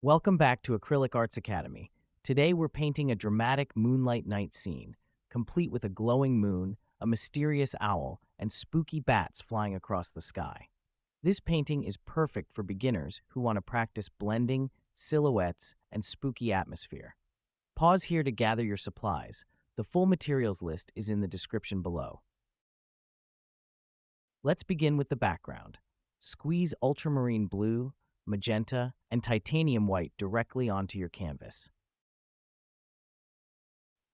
Welcome back to Acrylic Arts Academy. Today we're painting a dramatic moonlight night scene, complete with a glowing moon, a mysterious owl, and spooky bats flying across the sky. This painting is perfect for beginners who want to practice blending, silhouettes, and spooky atmosphere. Pause here to gather your supplies. The full materials list is in the description below. Let's begin with the background. Squeeze ultramarine blue, magenta, and titanium white directly onto your canvas.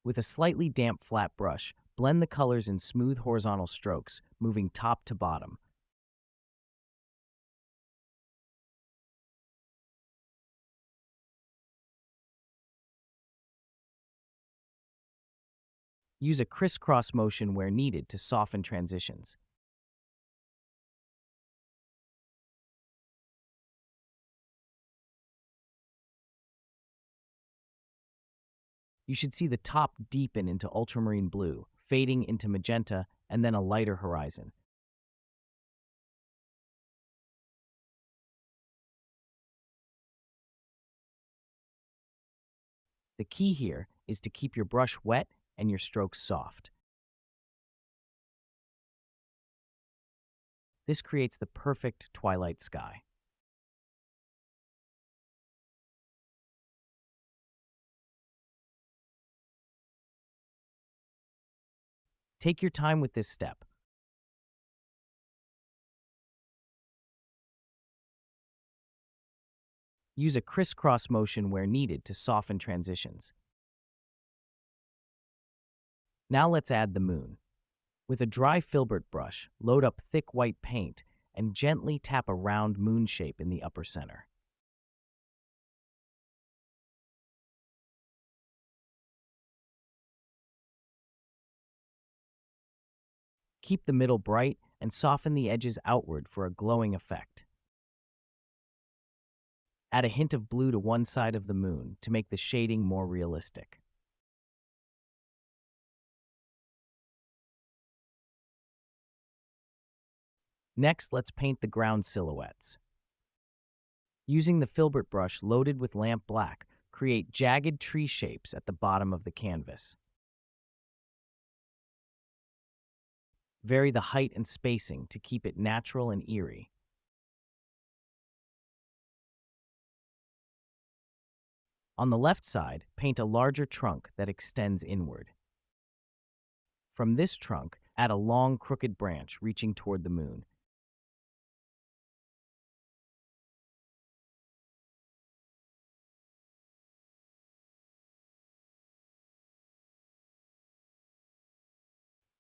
With a slightly damp flat brush, blend the colors in smooth horizontal strokes, moving top to bottom. Use a crisscross motion where needed to soften transitions. You should see the top deepen into ultramarine blue, fading into magenta, and then a lighter horizon. The key here is to keep your brush wet and your strokes soft. This creates the perfect twilight sky. Take your time with this step. Use a crisscross motion where needed to soften transitions. Now let's add the moon. With a dry Filbert brush, load up thick white paint and gently tap a round moon shape in the upper center. Keep the middle bright and soften the edges outward for a glowing effect. Add a hint of blue to one side of the moon to make the shading more realistic. Next, let's paint the ground silhouettes. Using the Filbert brush loaded with lamp black, create jagged tree shapes at the bottom of the canvas. Vary the height and spacing to keep it natural and eerie. On the left side, paint a larger trunk that extends inward. From this trunk, add a long, crooked branch reaching toward the moon.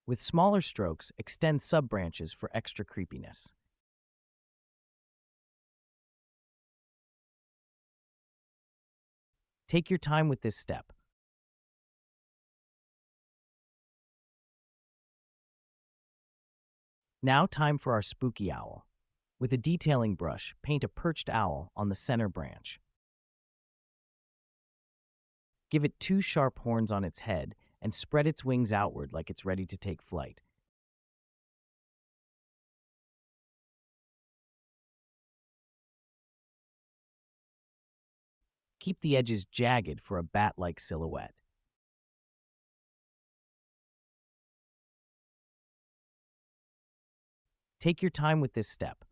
With smaller strokes, extend sub-branches for extra creepiness. Take your time with this step. Now time for our spooky owl. With a detailing brush, paint a perched owl on the center branch. Give it two sharp horns on its head and spread its wings outward like it's ready to take flight. Keep the edges jagged for a bat-like silhouette. Take your time with this step.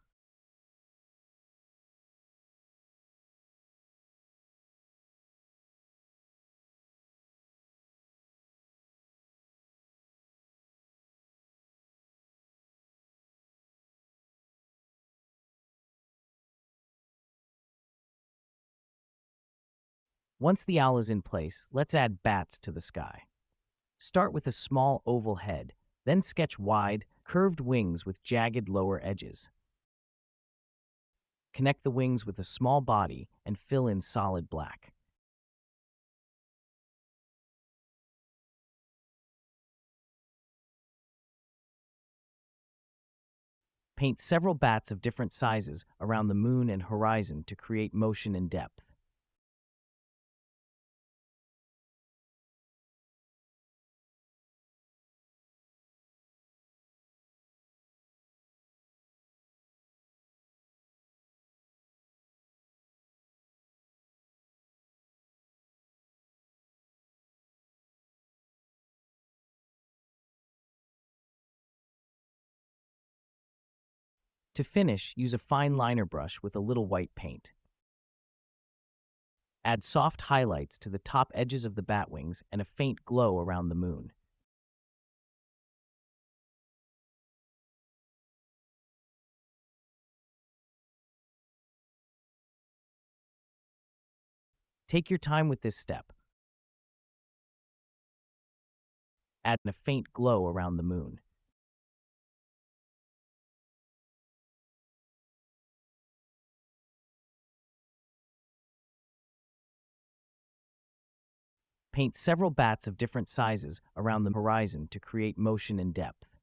Once the owl is in place, let's add bats to the sky. Start with a small oval head, then sketch wide, curved wings with jagged lower edges. Connect the wings with a small body and fill in solid black. Paint several bats of different sizes around the moon and horizon to create motion and depth. To finish, use a fine liner brush with a little white paint. Add soft highlights to the top edges of the bat wings and a faint glow around the moon. Take your time with this step. Add a faint glow around the moon. Paint several bats of different sizes around the horizon to create motion and depth.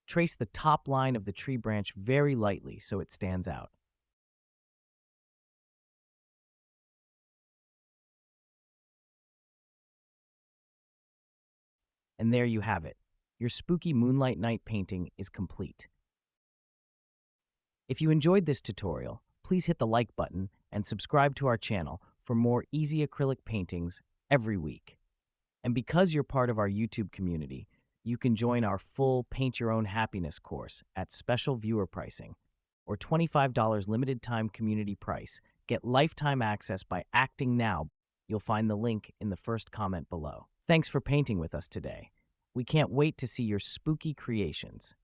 Trace the top line of the tree branch very lightly so it stands out. And there you have it. Your spooky moonlight night painting is complete. If you enjoyed this tutorial, please hit the like button and subscribe to our channel for more easy acrylic paintings every week. And because you're part of our YouTube community, you can join our full Paint Your Own Happiness course at special viewer pricing, or $25 limited time community price. Get lifetime access by acting now. You'll find the link in the first comment below. Thanks for painting with us today. We can't wait to see your spooky creations.